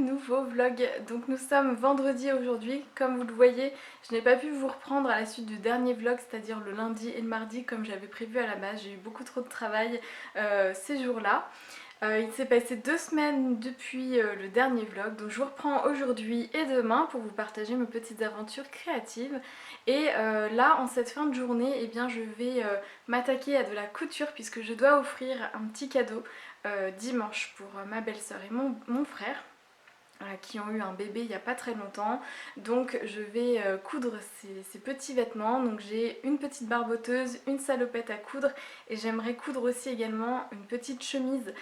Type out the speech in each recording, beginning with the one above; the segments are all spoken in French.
nouveau vlog. Donc nous sommes vendredi aujourd'hui, comme vous le voyez, je n'ai pas pu vous reprendre à la suite du dernier vlog, c'est-à-dire le lundi et le mardi comme j'avais prévu à la base. J'ai eu beaucoup trop de travail ces jours-là. Il s'est passé 2 semaines depuis le dernier vlog, donc je vous reprends aujourd'hui et demain pour vous partager mes petites aventures créatives. Et là, en cette fin de journée, eh bien, je vais m'attaquer à de la couture puisque je dois offrir un petit cadeau dimanche pour ma belle-sœur et mon frère. Qui ont eu un bébé il n'y a pas très longtemps, donc je vais coudre ces petits vêtements. Donc j'ai une petite barboteuse, une salopette à coudre et j'aimerais coudre aussi également une petite chemise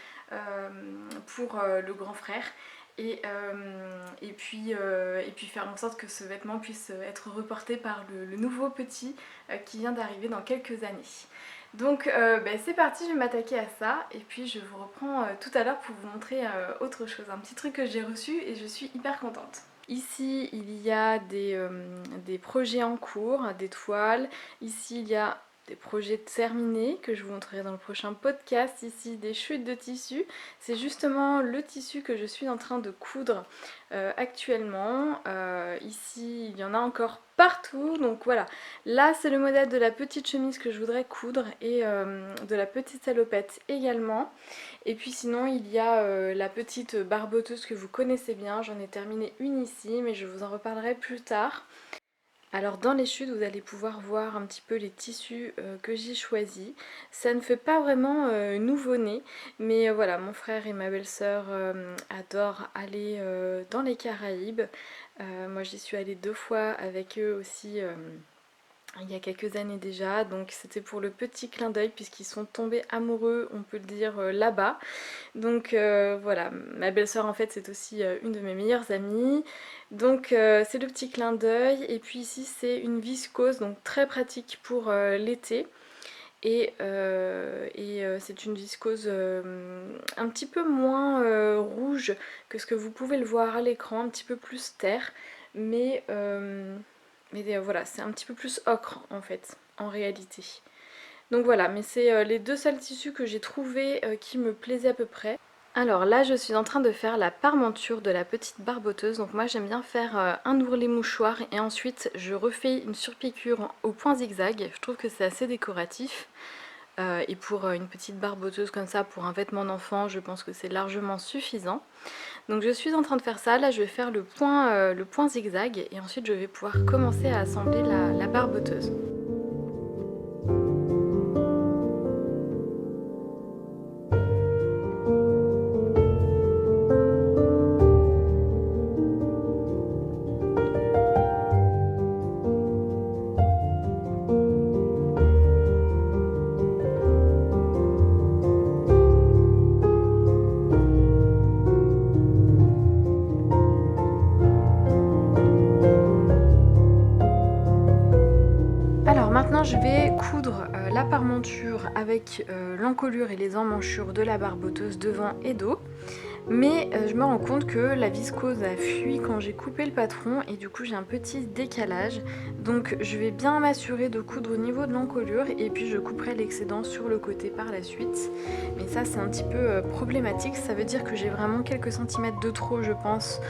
pour le grand frère et puis faire en sorte que ce vêtement puisse être reporté par le nouveau petit qui vient d'arriver dans quelques années. Donc c'est parti, je vais m'attaquer à ça et puis je vous reprends tout à l'heure pour vous montrer autre chose, un petit truc que j'ai reçu et je suis hyper contente. Ici il y a des projets en cours, des toiles, ici il y a des projets terminés que je vous montrerai dans le prochain podcast, ici des chutes de tissu, c'est justement le tissu que je suis en train de coudre actuellement, ici il y en a encore partout, donc voilà, là c'est le modèle de la petite chemise que je voudrais coudre et de la petite salopette également. Et puis sinon il y a la petite barboteuse que vous connaissez bien, j'en ai terminé une ici mais je vous en reparlerai plus tard. Alors dans les chutes vous allez pouvoir voir un petit peu les tissus que j'ai choisis. Ça ne fait pas vraiment nouveau-né, mais voilà, mon frère et ma belle-sœur adorent aller dans les Caraïbes. Moi j'y suis allée 2 fois avec eux aussi il y a quelques années déjà, donc c'était pour le petit clin d'œil puisqu'ils sont tombés amoureux, on peut le dire, là-bas. Donc voilà, ma belle-sœur en fait c'est aussi une de mes meilleures amies. Donc c'est le petit clin d'œil. Et puis ici c'est une viscose, donc très pratique pour l'été. Et c'est une viscose un petit peu moins rouge que ce que vous pouvez le voir à l'écran, un petit peu plus terre, mais voilà, c'est un petit peu plus ocre en fait, en réalité. Donc voilà, mais c'est les 2 seuls tissus que j'ai trouvés qui me plaisaient à peu près. Alors là je suis en train de faire la parmenture de la petite barboteuse, donc moi j'aime bien faire un ourlet mouchoir et ensuite je refais une surpiqûre au point zigzag, je trouve que c'est assez décoratif. Et pour une petite barboteuse comme ça, pour un vêtement d'enfant, je pense que c'est largement suffisant. Donc je suis en train de faire ça, là je vais faire le point zigzag et ensuite je vais pouvoir commencer à assembler la barboteuse. Maintenant je vais coudre la parmenture avec l'encolure et les emmanchures de la barboteuse devant et dos. Mais je me rends compte que la viscose a fui quand j'ai coupé le patron et du coup j'ai un petit décalage. Donc je vais bien m'assurer de coudre au niveau de l'encolure et puis je couperai l'excédent sur le côté par la suite. Mais ça c'est un petit peu problématique, ça veut dire que j'ai vraiment quelques centimètres de trop je pense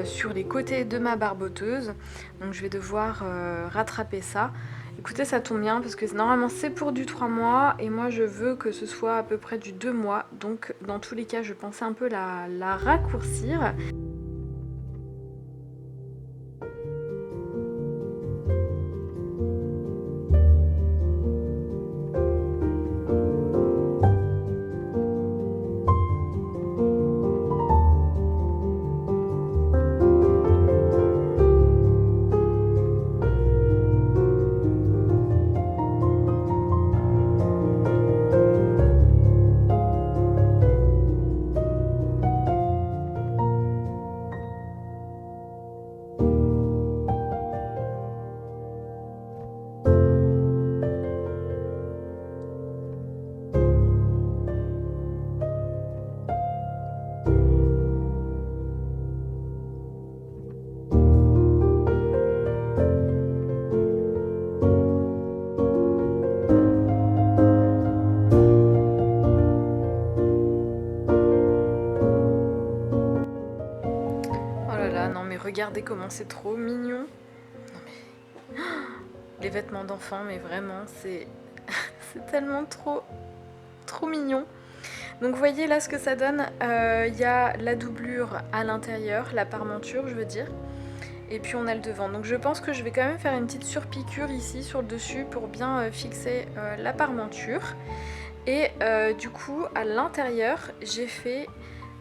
sur les côtés de ma barboteuse. Donc je vais devoir rattraper ça. Écoutez, ça tombe bien parce que normalement c'est pour du 3 mois et moi je veux que ce soit à peu près du 2 mois. Donc dans tous les cas je pensais un peu la raccourcir. là, non mais regardez comment c'est trop mignon. Non mais... Les vêtements d'enfant, mais vraiment, c'est tellement trop mignon. Donc vous voyez là ce que ça donne, y a la doublure à l'intérieur, la parmenture je veux dire, et puis on a le devant. Donc je pense que je vais quand même faire une petite surpiqûre ici sur le dessus pour bien fixer la parmenture. Et du coup à l'intérieur j'ai fait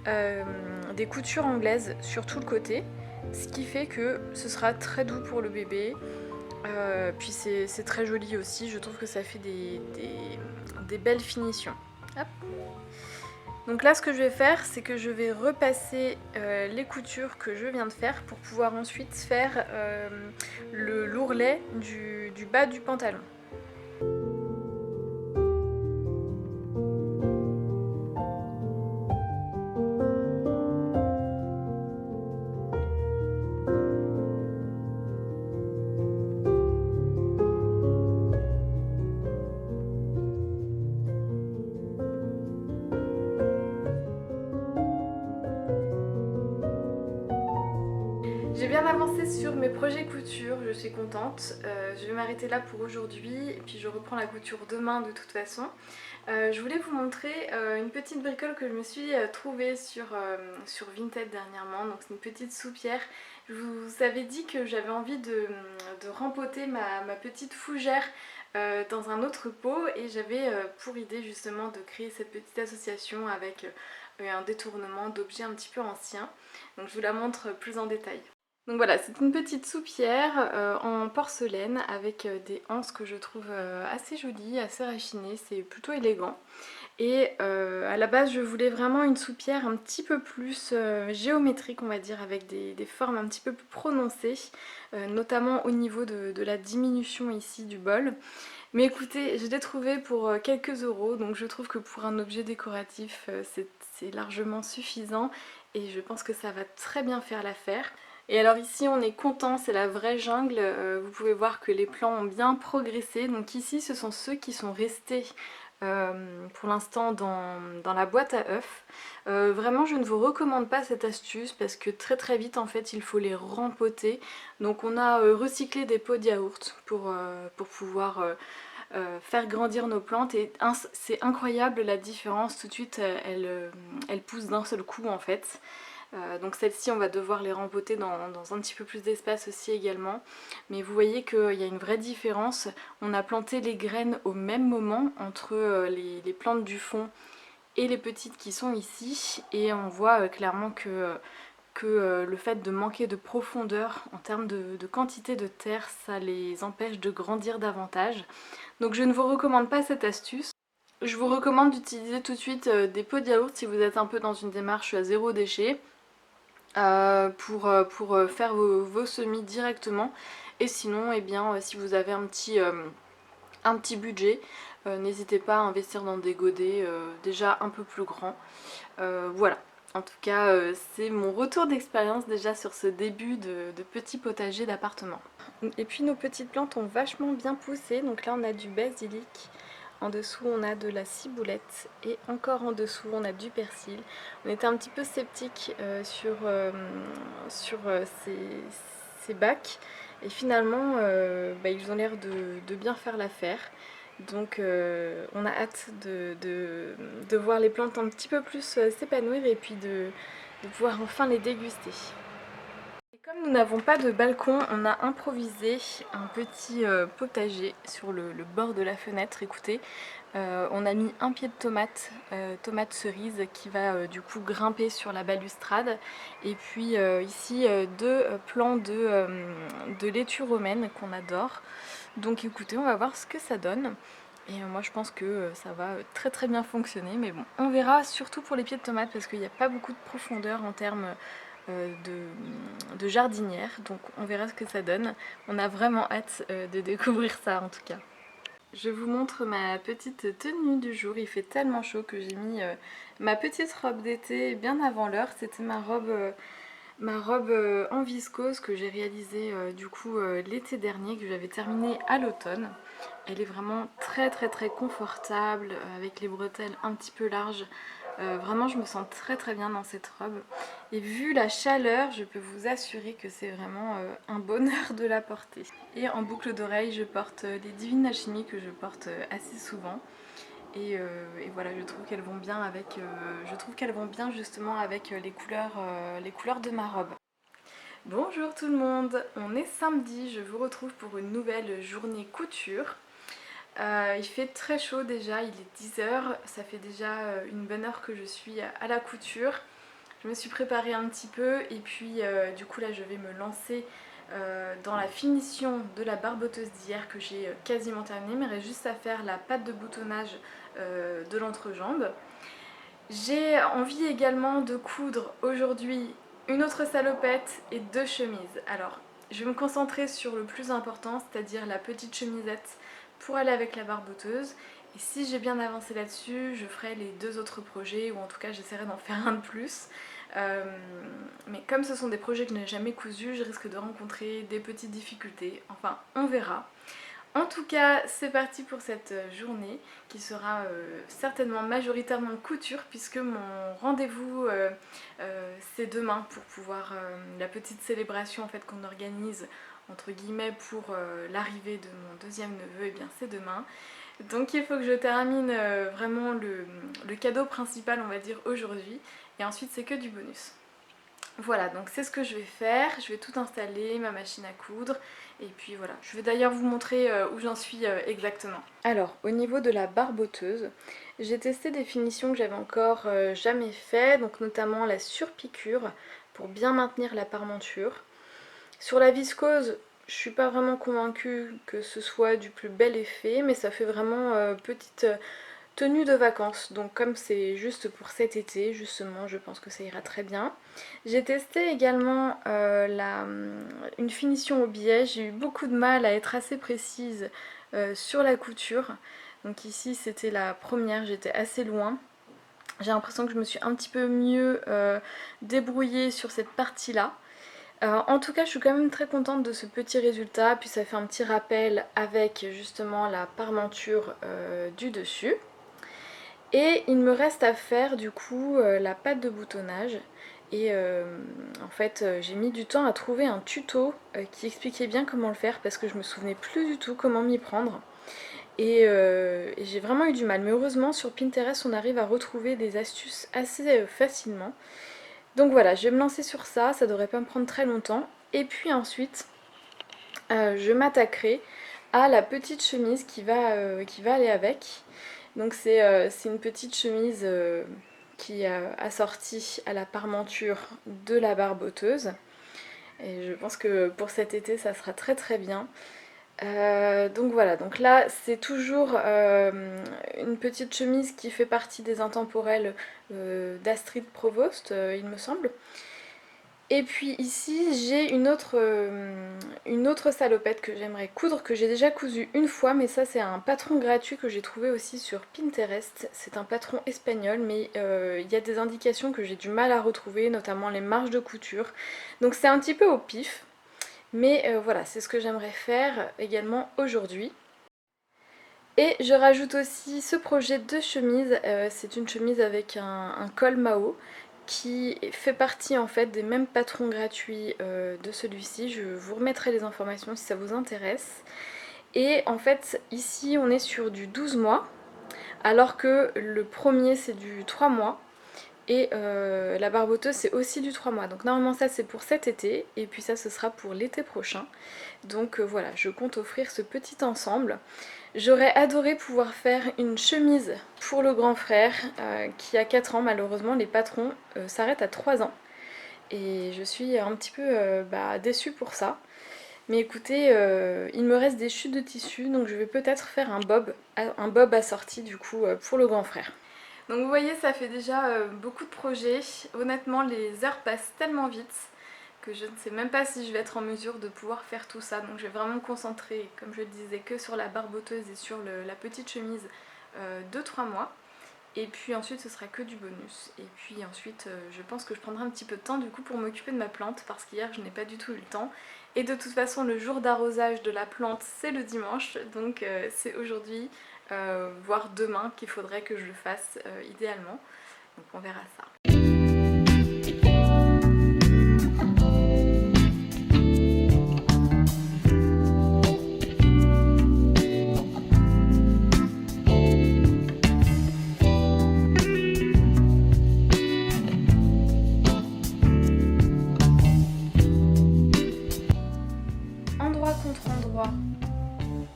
des coutures anglaises sur tout le côté, ce qui fait que ce sera très doux pour le bébé. Puis c'est très joli aussi, je trouve que ça fait des belles finitions. Hop. Donc là ce que je vais faire, c'est que je vais repasser les coutures que je viens de faire pour pouvoir ensuite faire l'ourlet du bas du pantalon. J'ai bien avancé sur mes projets couture, je suis contente. Je vais m'arrêter là pour aujourd'hui et puis je reprends la couture demain de toute façon. Je voulais vous montrer une petite bricole que je me suis trouvée sur Vinted dernièrement. Donc c'est une petite soupière. Je vous avais dit que j'avais envie de rempoter ma petite fougère dans un autre pot et j'avais pour idée justement de créer cette petite association avec un détournement d'objets un petit peu anciens. Donc je vous la montre plus en détail. Donc voilà, c'est une petite soupière en porcelaine avec des anses que je trouve assez jolies, assez raffinées, c'est plutôt élégant. Et à la base je voulais vraiment une soupière un petit peu plus géométrique on va dire, avec des formes un petit peu plus prononcées, notamment au niveau de la diminution ici du bol. Mais écoutez, je l'ai trouvé pour quelques euros, donc je trouve que pour un objet décoratif c'est largement suffisant et je pense que ça va très bien faire l'affaire. Et alors ici on est content, c'est la vraie jungle, vous pouvez voir que les plants ont bien progressé. Donc ici ce sont ceux qui sont restés pour l'instant dans la boîte à œufs. Vraiment je ne vous recommande pas cette astuce parce que très vite en fait il faut les rempoter. Donc on a recyclé des pots de yaourt pour pouvoir faire grandir nos plantes et c'est incroyable la différence, tout de suite elles poussent d'un seul coup en fait. Donc celles-ci on va devoir les rempoter dans un petit peu plus d'espace aussi également. Mais vous voyez qu'il y a une vraie différence. On a planté les graines au même moment entre les plantes du fond et les petites qui sont ici. Et on voit clairement que le fait de manquer de profondeur en termes de quantité de terre, ça les empêche de grandir davantage. Donc je ne vous recommande pas cette astuce. Je vous recommande d'utiliser tout de suite des pots de yaourt si vous êtes un peu dans une démarche zéro déchet. Pour faire vos semis directement. Et sinon eh bien si vous avez un petit budget, n'hésitez pas à investir dans des godets déjà un peu plus grands. Voilà, en tout cas c'est mon retour d'expérience déjà sur ce début de petit potager d'appartement. Et puis nos petites plantes ont vachement bien poussé, donc là on a du basilic. En dessous on a de la ciboulette et encore en dessous on a du persil. On était un petit peu sceptique sur ces bacs et finalement ils ont l'air de bien faire l'affaire. Donc on a hâte de voir les plantes un petit peu plus s'épanouir et puis de pouvoir enfin les déguster. Comme nous n'avons pas de balcon, on a improvisé un petit potager sur le bord de la fenêtre. Écoutez, on a mis un pied de tomate, tomate cerise qui va du coup grimper sur la balustrade. Et puis ici deux plants de laitue romaine qu'on adore. Donc écoutez, on va voir ce que ça donne. Et moi je pense que ça va très bien fonctionner. Mais bon, on verra surtout pour les pieds de tomate parce qu'il n'y a pas beaucoup de profondeur en termes de jardinière, donc on verra ce que ça donne. On a vraiment hâte de découvrir ça en tout cas. Je vous montre ma petite tenue du jour, il fait tellement chaud que j'ai mis ma petite robe d'été bien avant l'heure. C'était ma robe en viscose que j'ai réalisée du coup l'été dernier, que j'avais terminée à l'automne. Elle est vraiment très confortable avec les bretelles un petit peu larges. Vraiment je me sens très très bien dans cette robe. Et vu la chaleur, je peux vous assurer que c'est vraiment un bonheur de la porter. Et en boucle d'oreille, je porte les Divine Alchimie que je porte assez souvent. Et voilà, je trouve qu'elles vont bien avec, je trouve qu'elles vont bien justement avec les couleurs de ma robe. Bonjour tout le monde, on est samedi, je vous retrouve pour une nouvelle journée couture. Il fait très chaud déjà, il est 10 h, ça fait déjà une bonne heure que je suis à la couture. Je me suis préparée un petit peu et puis du coup là je vais me lancer dans la finition de la barboteuse d'hier que j'ai quasiment terminée. Il me reste juste à faire la patte de boutonnage de l'entrejambe. J'ai envie également de coudre aujourd'hui une autre salopette et 2 chemises. Alors je vais me concentrer sur le plus important, c'est-à-dire la petite chemisette pour aller avec la barboteuse. Et si j'ai bien avancé là-dessus, je ferai les 2 autres projets, ou en tout cas j'essaierai d'en faire un de plus. Mais comme ce sont des projets que je n'ai jamais cousus, je risque de rencontrer des petites difficultés. Enfin, on verra. En tout cas, c'est parti pour cette journée qui sera certainement majoritairement couture puisque mon rendez-vous c'est demain pour pouvoir la petite célébration en fait qu'on organise entre guillemets pour l'arrivée de mon deuxième neveu, et bien c'est demain. Donc il faut que je termine vraiment le cadeau principal on va dire aujourd'hui et ensuite c'est que du bonus. Voilà, donc c'est ce que je vais faire, je vais tout installer, ma machine à coudre, et puis voilà. Je vais d'ailleurs vous montrer où j'en suis exactement. Alors, au niveau de la barboteuse, j'ai testé des finitions que j'avais encore jamais fait, donc notamment la surpiqûre, pour bien maintenir la parmenture. Sur la viscose, je suis pas vraiment convaincue que ce soit du plus bel effet, mais ça fait vraiment petite tenue de vacances, donc comme c'est juste pour cet été, justement, je pense que ça ira très bien. J'ai testé également une finition au biais, j'ai eu beaucoup de mal à être assez précise sur la couture. Donc ici c'était la première, j'étais assez loin. J'ai l'impression que je me suis un petit peu mieux débrouillée sur cette partie-là. En tout cas, je suis quand même très contente de ce petit résultat, puis ça fait un petit rappel avec justement la parmenture du dessus. Et il me reste à faire du coup la pâte de boutonnage. Et en fait j'ai mis du temps à trouver un tuto qui expliquait bien comment le faire parce que je me souvenais plus du tout comment m'y prendre. Et j'ai vraiment eu du mal. Mais heureusement sur Pinterest on arrive à retrouver des astuces assez facilement. Donc voilà, je vais me lancer sur ça, ça devrait pas me prendre très longtemps. Et puis ensuite je m'attaquerai à la petite chemise qui va aller avec. Donc c'est une petite chemise qui est assortie à la parmenture de la barboteuse. Et je pense que pour cet été ça sera très très bien. Donc voilà, donc là c'est toujours une petite chemise qui fait partie des intemporels d'Astrid Provost, il me semble. Et puis ici j'ai une autre salopette que j'aimerais coudre, que j'ai déjà cousue une fois, mais ça c'est un patron gratuit que j'ai trouvé aussi sur Pinterest. C'est un patron espagnol, mais il y a des indications que j'ai du mal à retrouver, notamment les marges de couture. Donc c'est un petit peu au pif, mais voilà, c'est ce que j'aimerais faire également aujourd'hui. Et je rajoute aussi ce projet de chemise, c'est une chemise avec un col Mao qui fait partie en fait des mêmes patrons gratuits de celui-ci. Je vous remettrai les informations si ça vous intéresse. Et en fait ici on est sur du 12 mois alors que le premier c'est du 3 mois. Et la barboteuse c'est aussi du 3 mois. Donc normalement ça c'est pour cet été et puis ça ce sera pour l'été prochain. Donc voilà, je compte offrir ce petit ensemble. J'aurais adoré pouvoir faire une chemise pour le grand frère qui a 4 ans. Malheureusement les patrons s'arrêtent à 3 ans. Et je suis un petit peu déçue pour ça. Mais écoutez, il me reste des chutes de tissu, donc je vais peut-être faire un bob assorti du coup pour le grand frère. Donc vous voyez, ça fait déjà beaucoup de projets. Honnêtement, les heures passent tellement vite que je ne sais même pas si je vais être en mesure de pouvoir faire tout ça. Donc je vais vraiment me concentrer, comme je le disais, que sur la barboteuse et sur la petite chemise de 3 mois. Et puis ensuite ce sera que du bonus. Et puis ensuite je pense que je prendrai un petit peu de temps du coup pour m'occuper de ma plante parce qu'hier je n'ai pas du tout eu le temps. Et de toute façon le jour d'arrosage de la plante c'est le dimanche. Donc c'est aujourd'hui voire demain qu'il faudrait que je le fasse idéalement. Donc on verra ça. Endroit contre endroit,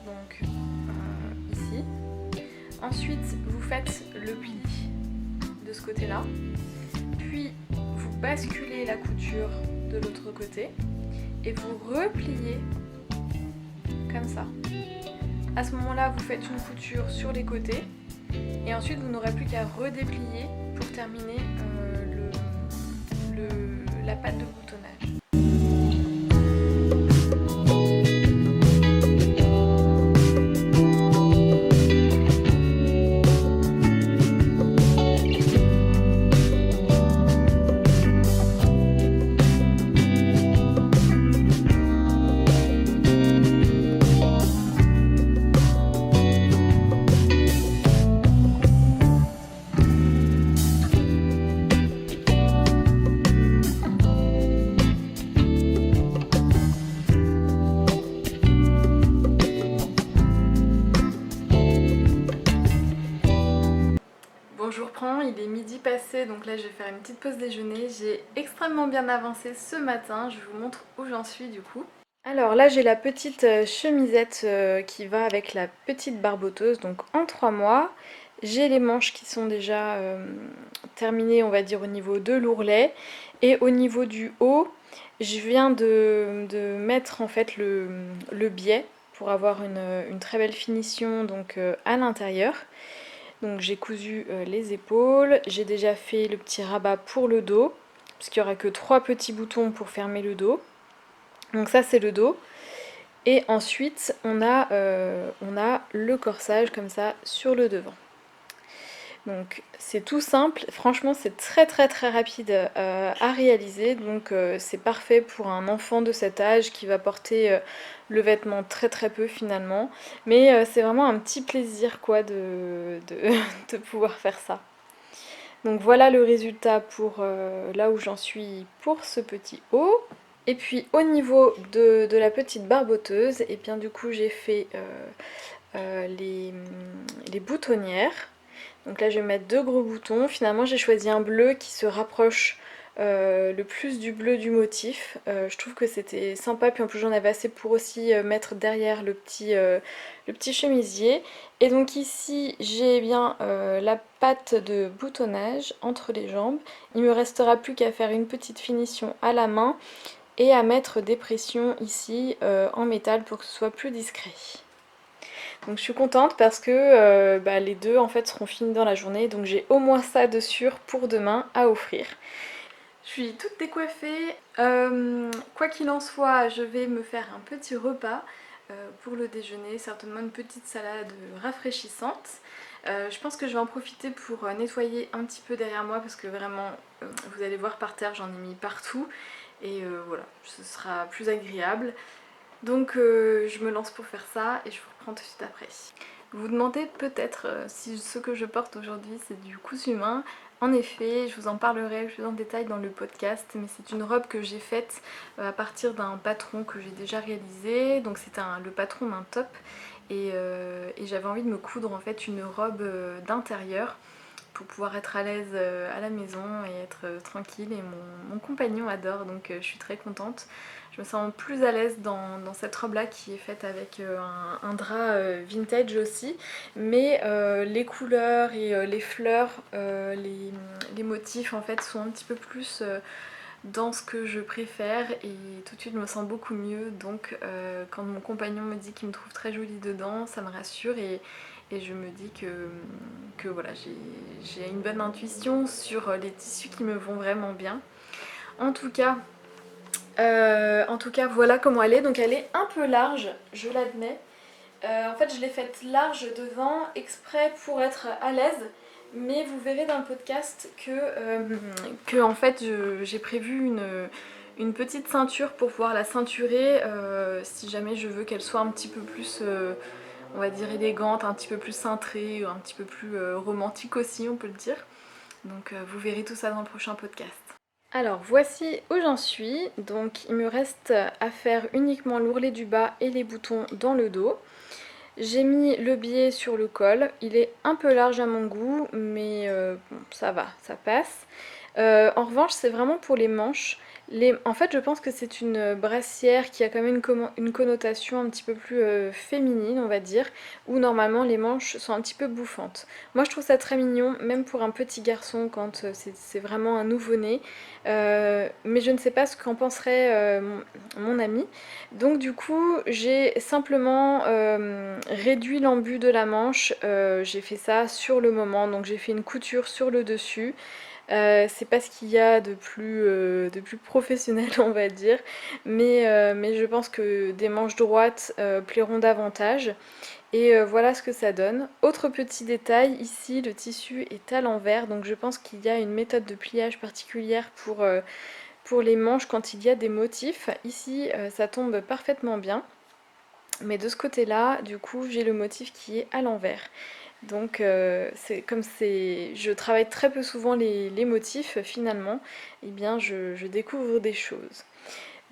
donc ici. Ensuite, vous faites le pli de ce côté-là, puis vous basculez la couture de l'autre côté et vous repliez comme ça. À ce moment-là, vous faites une couture sur les côtés et ensuite vous n'aurez plus qu'à redéplier pour terminer la patte de boutonnage. Je reprends, il est midi passé, donc là je vais faire une petite pause déjeuner. J'ai extrêmement bien avancé ce matin, je vous montre où j'en suis du coup. Alors là j'ai la petite chemisette qui va avec la petite barboteuse, donc en 3 mois. J'ai les manches qui sont déjà terminées, on va dire, au niveau de l'ourlet. Et au niveau du haut, je viens de mettre en fait le biais pour avoir une très belle finition donc, à l'intérieur. Donc j'ai cousu les épaules, j'ai déjà fait le petit rabat pour le dos, parce qu'il n'y aura que 3 petits boutons pour fermer le dos. Donc ça c'est le dos. Et ensuite on a le corsage comme ça sur le devant. Donc c'est tout simple, franchement c'est très rapide à réaliser, donc c'est parfait pour un enfant de cet âge qui va porter le vêtement très peu finalement, mais c'est vraiment un petit plaisir quoi de pouvoir faire ça. Donc voilà le résultat pour là où j'en suis pour ce petit haut. Et puis au niveau de la petite barboteuse, et bien du coup j'ai fait les boutonnières. Donc là je vais mettre 2 gros boutons. Finalement j'ai choisi un bleu qui se rapproche le plus du bleu du motif. Je trouve que c'était sympa, puis en plus j'en avais assez pour aussi mettre derrière le petit chemisier. Et donc ici j'ai bien la patte de boutonnage entre les jambes. Il me restera plus qu'à faire une petite finition à la main et à mettre des pressions ici en métal pour que ce soit plus discret. Donc je suis contente parce que les deux en fait seront finis dans la journée, donc j'ai au moins ça de sûr pour demain à offrir. Je suis toute décoiffée, quoi qu'il en soit je vais me faire un petit repas pour le déjeuner, certainement une petite salade rafraîchissante. Je pense que je vais en profiter pour nettoyer un petit peu derrière moi parce que vraiment vous allez voir par terre j'en ai mis partout et voilà, ce sera plus agréable. Donc je me lance pour faire ça et je vous reprends tout de suite après. Vous vous demandez peut-être si ce que je porte aujourd'hui c'est du cousu main. En effet, je vous en parlerai plus en détail dans le podcast, mais c'est une robe que j'ai faite à partir d'un patron que j'ai déjà réalisé. Donc c'était le patron d'un top et j'avais envie de me coudre en fait une robe d'intérieur pour pouvoir être à l'aise à la maison et être tranquille, et mon compagnon adore, donc je suis très contente. Je me sens plus à l'aise dans cette robe là qui est faite avec un drap vintage aussi, mais les couleurs et les fleurs, les motifs en fait sont un petit peu plus dans ce que je préfère et tout de suite je me sens beaucoup mieux. Donc quand mon compagnon me dit qu'il me trouve très jolie dedans, ça me rassure et je me dis que voilà, j'ai une bonne intuition sur les tissus qui me vont vraiment bien. En tout cas voilà comment elle est. Donc elle est un peu large, je l'admets. En fait je l'ai faite large devant exprès pour être à l'aise, mais vous verrez dans le podcast que en fait j'ai prévu une petite ceinture pour pouvoir la ceinturer si jamais je veux qu'elle soit un petit peu plus on va dire élégante, un petit peu plus cintrée, un petit peu plus romantique aussi on peut le dire. Donc vous verrez tout ça dans le prochain podcast. Alors voici où j'en suis, donc il me reste à faire uniquement l'ourlet du bas et les boutons dans le dos. J'ai mis le biais sur le col, il est un peu large à mon goût, mais bon, ça va, ça passe. En revanche, c'est vraiment pour les manches. En fait, je pense que c'est une brassière qui a quand même une connotation un petit peu plus féminine, on va dire, où normalement les manches sont un petit peu bouffantes. Moi, je trouve ça très mignon, même pour un petit garçon quand c'est vraiment un nouveau-né. Mais je ne sais pas ce qu'en penserait mon ami. Donc du coup, j'ai simplement réduit l'embut de la manche. J'ai fait ça sur le moment, donc j'ai fait une couture sur le dessus. C'est pas ce qu'il y a de plus professionnel on va dire, mais je pense que des manches droites plairont davantage. Et voilà ce que ça donne. Autre petit détail, ici le tissu est à l'envers, donc je pense qu'il y a une méthode de pliage particulière pour les manches quand il y a des motifs. Ici ça tombe parfaitement bien, mais de ce côté là du coup j'ai le motif qui est à l'envers. Donc je travaille très peu souvent les motifs finalement, et bien je découvre des choses.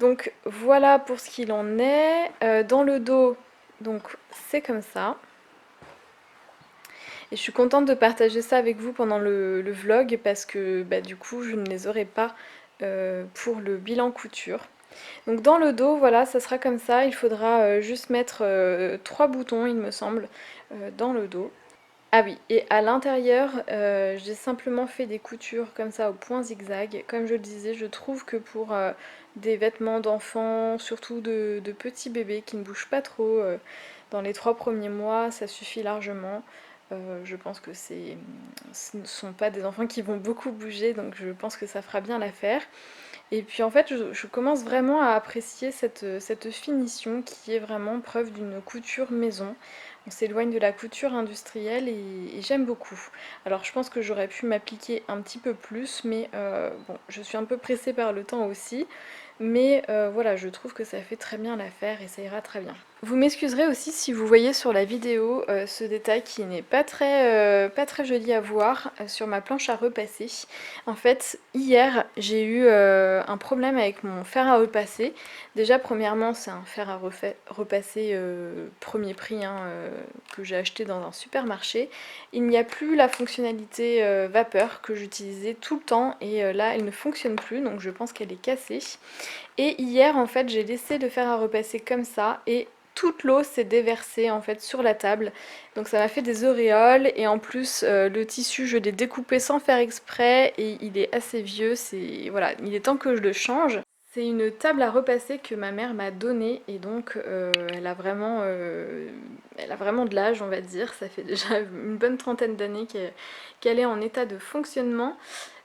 Donc voilà pour ce qu'il en est. Dans le dos, donc c'est comme ça. Et je suis contente de partager ça avec vous pendant le vlog parce que bah, du coup je ne les aurai pas pour le bilan couture. Donc dans le dos, voilà, ça sera comme ça. Il faudra juste mettre 3 boutons, il me semble, dans le dos. Ah oui, et à l'intérieur, j'ai simplement fait des coutures comme ça au point zigzag. Comme je le disais, je trouve que pour des vêtements d'enfants, surtout de petits bébés qui ne bougent pas trop, dans les 3 premiers mois, ça suffit largement. Je pense que ce ne sont pas des enfants qui vont beaucoup bouger, donc je pense que ça fera bien l'affaire. Et puis en fait, je commence vraiment à apprécier cette finition qui est vraiment preuve d'une couture maison. On s'éloigne de la couture industrielle et j'aime beaucoup. Alors je pense que j'aurais pu m'appliquer un petit peu plus, mais bon, je suis un peu pressée par le temps aussi. Mais voilà, je trouve que ça fait très bien l'affaire et ça ira très bien. Vous m'excuserez aussi si vous voyez sur la vidéo ce détail qui n'est pas très joli à voir sur ma planche à repasser. En fait, hier, j'ai eu un problème avec mon fer à repasser. Déjà, premièrement, c'est un fer à repasser premier prix hein, que j'ai acheté dans un supermarché. Il n'y a plus la fonctionnalité vapeur que j'utilisais tout le temps et là, elle ne fonctionne plus, donc je pense qu'elle est cassée. Et hier, en fait, j'ai laissé le fer à repasser comme ça et toute l'eau s'est déversée en fait sur la table, donc ça m'a fait des auréoles et en plus le tissu je l'ai découpé sans faire exprès et il est assez vieux, voilà, il est temps que je le change. C'est une table à repasser que ma mère m'a donnée et donc elle a vraiment de l'âge on va dire, ça fait déjà une bonne trentaine d'années qu'elle est en état de fonctionnement,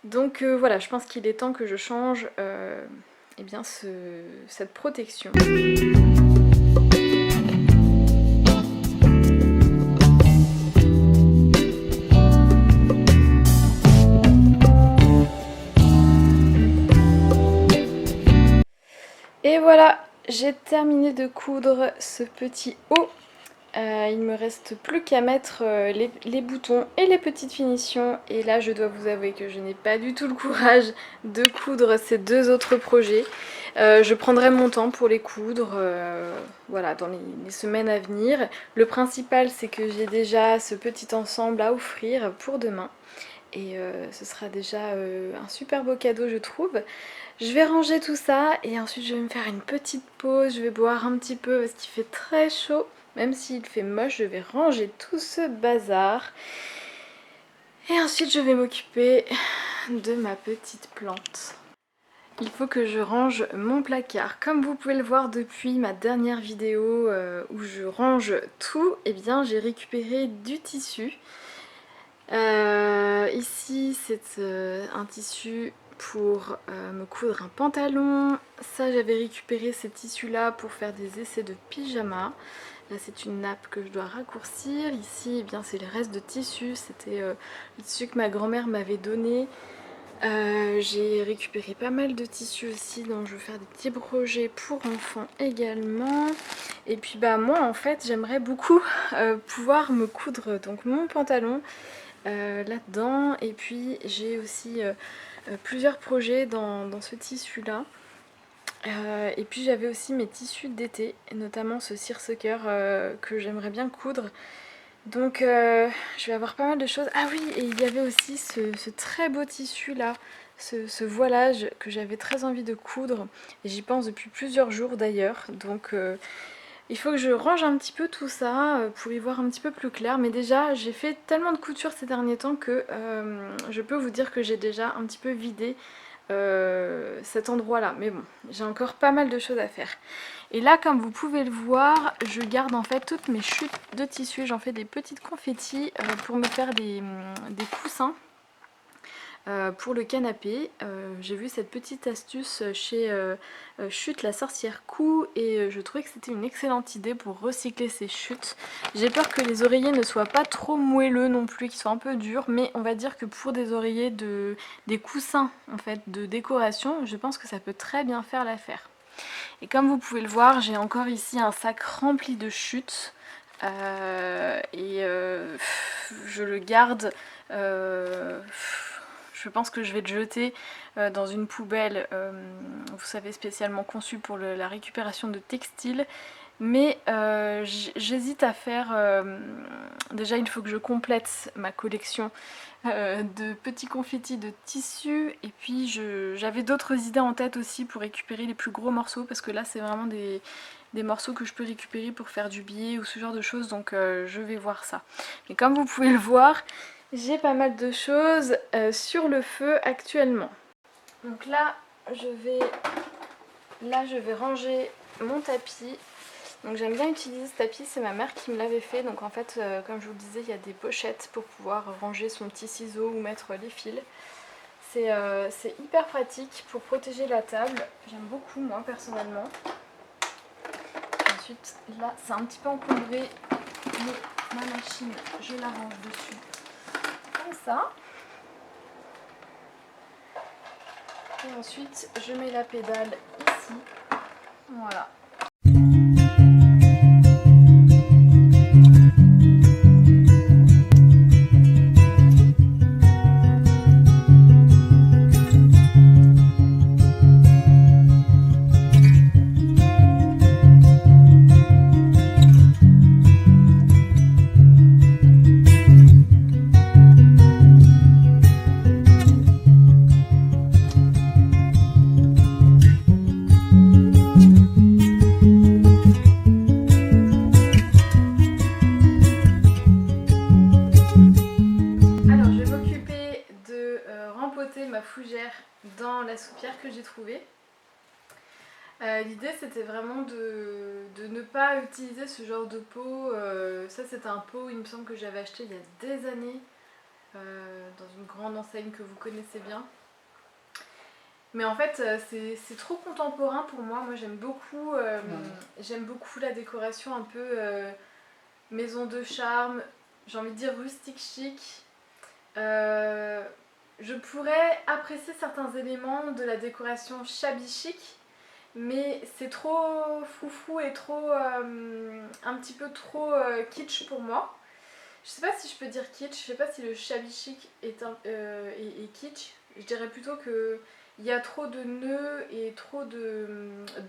donc voilà, je pense qu'il est temps que je change eh bien cette protection. Et voilà, j'ai terminé de coudre ce petit haut. Il me reste plus qu'à mettre les boutons et les petites finitions. Et là, je dois vous avouer que je n'ai pas du tout le courage de coudre ces deux autres projets. Je prendrai mon temps pour les coudre voilà, dans les semaines à venir. Le principal, c'est que j'ai déjà ce petit ensemble à offrir pour demain. Et ce sera déjà un super beau cadeau, je trouve. Je vais ranger tout ça et ensuite je vais me faire une petite pause. Je vais boire un petit peu parce qu'il fait très chaud. Même s'il fait moche, je vais ranger tout ce bazar. Et ensuite je vais m'occuper de ma petite plante. Il faut que je range mon placard. Comme vous pouvez le voir depuis ma dernière vidéo où je range tout, eh bien j'ai récupéré du tissu. Ici c'est un tissu pour me coudre un pantalon. Ça j'avais récupéré ces tissus là pour faire des essais de pyjama. Là c'est une nappe que je dois raccourcir. Ici eh bien c'est les restes de tissu. C'était le tissu que ma grand-mère m'avait donné. J'ai récupéré pas mal de tissus aussi, donc je vais faire des petits projets pour enfants également. Et puis bah moi en fait j'aimerais beaucoup pouvoir me coudre donc mon pantalon. là-dedans. Et puis j'ai aussi plusieurs projets dans ce tissu là. Et puis j'avais aussi mes tissus d'été, notamment ce seersucker que j'aimerais bien coudre. Donc je vais avoir pas mal de choses. Ah oui, et il y avait aussi ce très beau tissu là, ce voilage que j'avais très envie de coudre. Et j'y pense depuis plusieurs jours d'ailleurs. Donc il faut que je range un petit peu tout ça pour y voir un petit peu plus clair. Mais déjà, j'ai fait tellement de couture ces derniers temps que je peux vous dire que j'ai déjà un petit peu vidé cet endroit-là. Mais bon, j'ai encore pas mal de choses à faire. Et là, comme vous pouvez le voir, je garde en fait toutes mes chutes de tissu. J'en fais des petites confettis pour me faire des coussins. Pour le canapé, j'ai vu cette petite astuce chez Chute la sorcière Cou et je trouvais que c'était une excellente idée pour recycler ces chutes. J'ai peur que les oreillers ne soient pas trop moelleux non plus, qu'ils soient un peu durs, mais on va dire que pour des oreillers, des coussins en fait de décoration, je pense que ça peut très bien faire l'affaire. Et comme vous pouvez le voir, j'ai encore ici un sac rempli de chutes. Je le garde. Je pense que je vais le jeter dans une poubelle, vous savez, spécialement conçue pour la récupération de textiles. Mais j'hésite à faire... déjà, il faut que je complète ma collection de petits confettis de tissu. Et puis, j'avais d'autres idées en tête aussi pour récupérer les plus gros morceaux. Parce que là, c'est vraiment des morceaux que je peux récupérer pour faire du billet ou ce genre de choses. Donc, je vais voir ça. Mais comme vous pouvez le voir, j'ai pas mal de choses sur le feu actuellement. Donc là, je vais ranger mon tapis. Donc j'aime bien utiliser ce tapis, c'est ma mère qui me l'avait fait. Donc en fait, comme je vous le disais, il y a des pochettes pour pouvoir ranger son petit ciseau ou mettre les fils. C'est hyper pratique pour protéger la table. J'aime beaucoup moi personnellement. Et ensuite, là, c'est un petit peu encombré, mais ma machine, je la range dessus. Comme ça. Et ensuite, je mets la pédale ici. Voilà. Ma fougère dans la soupière que j'ai trouvée. L'idée c'était vraiment de ne pas utiliser ce genre de pot. Ça c'était un pot, il me semble que j'avais acheté il y a des années dans une grande enseigne que vous connaissez bien. Mais en fait c'est trop contemporain pour moi. Moi j'aime beaucoup la décoration un peu maison de charme, j'ai envie de dire rustique chic. Je pourrais apprécier certains éléments de la décoration shabby chic, mais c'est trop foufou et trop un petit peu trop kitsch pour moi. Je sais pas si je peux dire kitsch, je sais pas si le shabby chic est kitsch. Je dirais plutôt que il y a trop de nœuds et trop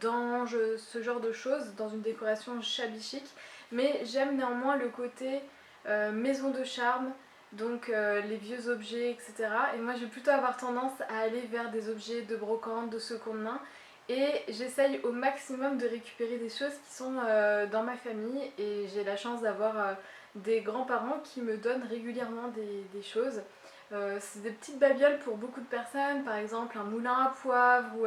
d'anges, ce genre de choses dans une décoration shabby chic. Mais j'aime néanmoins le côté maison de charme. Donc les vieux objets, etc. Et moi je vais plutôt avoir tendance à aller vers des objets de brocante, de seconde main. Et j'essaye au maximum de récupérer des choses qui sont dans ma famille. Et j'ai la chance d'avoir des grands-parents qui me donnent régulièrement des choses. C'est des petites babioles pour beaucoup de personnes, par exemple un moulin à poivre ou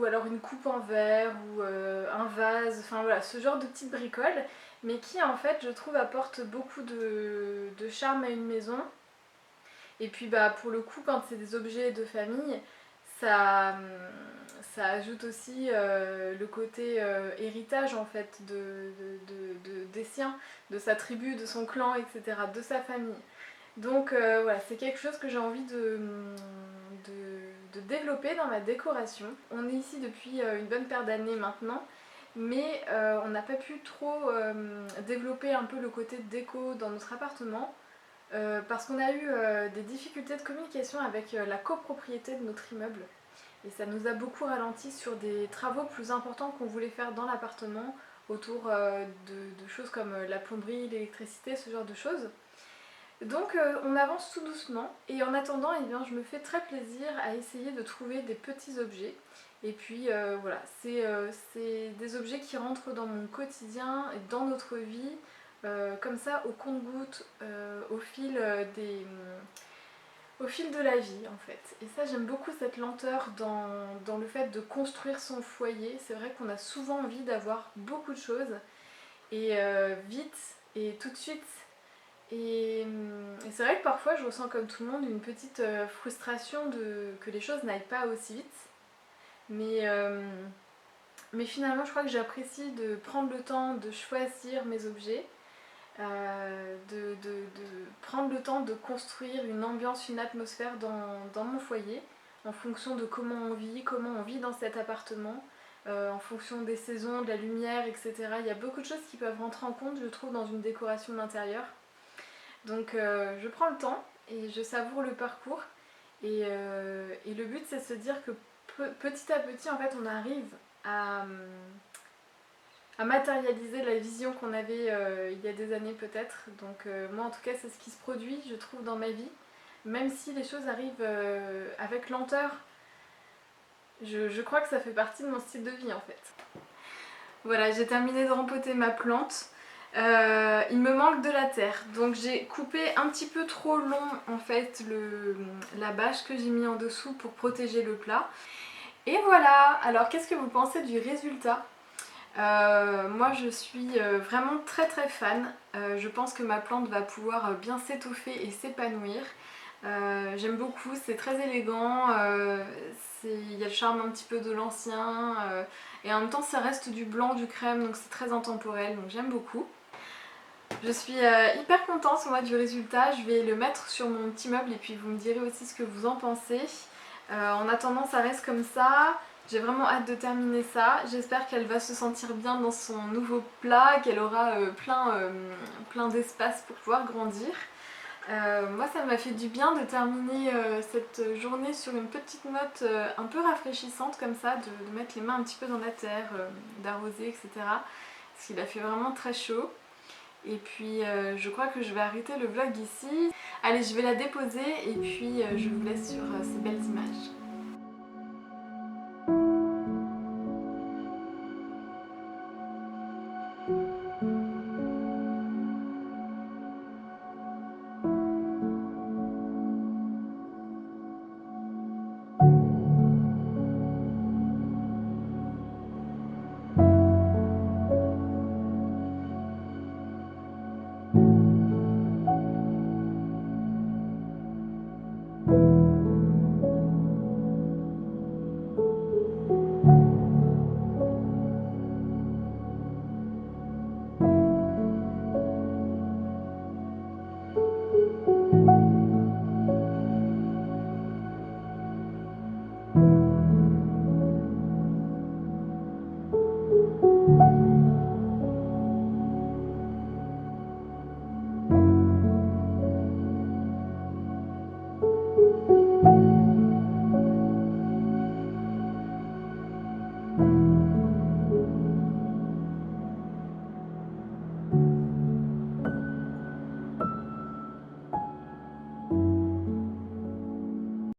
alors une coupe en verre ou un vase, enfin voilà, ce genre de petites bricoles, mais qui en fait je trouve apportent beaucoup de charme à une maison. Et puis bah pour le coup quand c'est des objets de famille, ça ajoute aussi le côté héritage en fait des siens, de sa tribu, de son clan, etc., de sa famille. Donc voilà, c'est quelque chose que j'ai envie de développer dans ma décoration. On est ici depuis une bonne paire d'années maintenant mais on n'a pas pu trop développer un peu le côté déco dans notre appartement parce qu'on a eu des difficultés de communication avec la copropriété de notre immeuble et ça nous a beaucoup ralenti sur des travaux plus importants qu'on voulait faire dans l'appartement autour de choses comme la plomberie, l'électricité, ce genre de choses. Donc on avance tout doucement et en attendant eh bien, je me fais très plaisir à essayer de trouver des petits objets et puis voilà, c'est des objets qui rentrent dans mon quotidien et dans notre vie comme ça au compte-gouttes au fil de la vie en fait. Et ça j'aime beaucoup cette lenteur dans le fait de construire son foyer. C'est vrai qu'on a souvent envie d'avoir beaucoup de choses et vite et tout de suite. Et c'est vrai que parfois je ressens comme tout le monde une petite frustration que les choses n'aillent pas aussi vite. Mais finalement je crois que j'apprécie de prendre le temps de choisir mes objets, de prendre le temps de construire une ambiance, une atmosphère dans mon foyer en fonction de comment on vit dans cet appartement, en fonction des saisons, de la lumière, etc. Il y a beaucoup de choses qui peuvent rentrer en compte je trouve dans une décoration de l'intérieur. Donc je prends le temps et je savoure le parcours et le but c'est de se dire que petit à petit en fait on arrive à matérialiser la vision qu'on avait il y a des années peut-être. Donc moi en tout cas c'est ce qui se produit je trouve dans ma vie, même si les choses arrivent avec lenteur. Je crois que ça fait partie de mon style de vie en fait. Voilà, j'ai terminé de rempoter ma plante. Il me manque de la terre, donc j'ai coupé un petit peu trop long en fait la bâche que j'ai mis en dessous pour protéger le plat. Et voilà, alors qu'est-ce que vous pensez du résultat? Moi je suis vraiment très très fan. Je pense que ma plante va pouvoir bien s'étoffer et s'épanouir. J'aime beaucoup, c'est très élégant, il y a le charme un petit peu de l'ancien et en même temps ça reste du blanc, du crème, donc c'est très intemporel, donc j'aime beaucoup. Je suis hyper contente moi du résultat, je vais le mettre sur mon petit meuble et puis vous me direz aussi ce que vous en pensez. En attendant ça reste comme ça, j'ai vraiment hâte de terminer ça, j'espère qu'elle va se sentir bien dans son nouveau plat, qu'elle aura plein d'espace pour pouvoir grandir. Moi ça m'a fait du bien de terminer cette journée sur une petite note un peu rafraîchissante comme ça, de mettre les mains un petit peu dans la terre, d'arroser etc. Parce qu'il a fait vraiment très chaud. Et puis je crois que je vais arrêter le vlog ici. Allez, je vais la déposer et puis je vous laisse sur ces belles images.